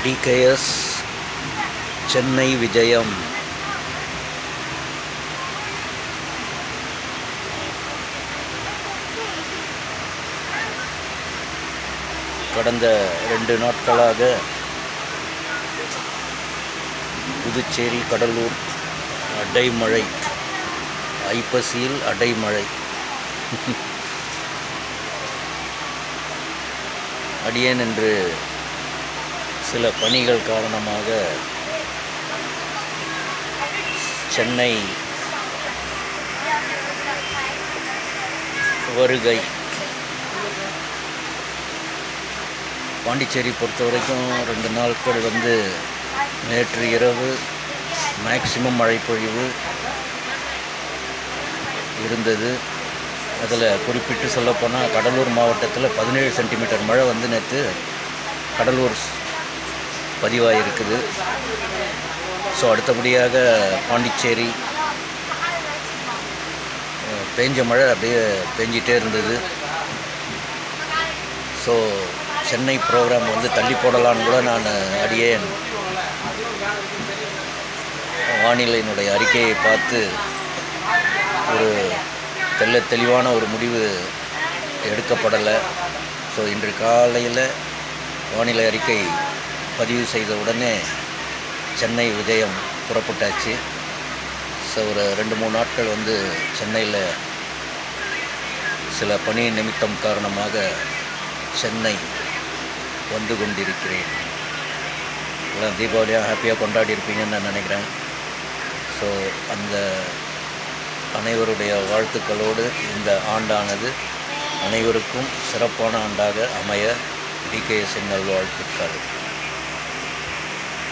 TKS Chennai விஜயம். கடந்த 2 நாட்களாக புதுச்சேரி கடலூர் அடைமழை, ஐப்பசியில் அடைமழை. அடியேன் என்று சில பணிகள் காரணமாக சென்னை வருகை. பாண்டிச்சேரி பொறுத்த வரைக்கும் 2 நாட்கள் நேற்று இரவு மேக்சிமம் மழைப்பொழிவு இருந்தது. அதில் குறிப்பிட்டு சொல்லப்போனால் கடலூர் மாவட்டத்தில் 17 சென்டிமீட்டர் மழை நேற்று கடலூர் பதிவாகிருக்குது. ஸோ அடுத்தபடியாக பாண்டிச்சேரி பெஞ்ச மழை அப்படியே பெஞ்சிட்டே இருந்தது. ஸோ சென்னை ப்ரோக்ராம் தள்ளி போடலான்னு கூட நான் அடியேன் வானிலையினுடைய அறிக்கையை பார்த்து ஒரு தெளிவான ஒரு முடிவு எடுக்கப்படலை. ஸோ இன்று காலையில் வானிலை அறிக்கை பதிவு செய்த உடனே சென்னை விஜயம் புறப்பட்டாச்சு. ஸோ ஒரு 2-3 நாட்கள் சென்னையில் சில பணி நிமித்தம் காரணமாக சென்னை வந்து கொண்டிருக்கிறேன். எல்லாம் தீபாவளியாக ஹாப்பியாக கொண்டாடி இருப்பீங்கன்னு நான் நினைக்கிறேன். ஸோ அந்த அனைவருடைய வாழ்த்துக்களோடு இந்த ஆண்டானது அனைவருக்கும் சிறப்பான ஆண்டாக அமைய டிகேஎஸ்ஸின் நல்வாழ்த்துக்கள்.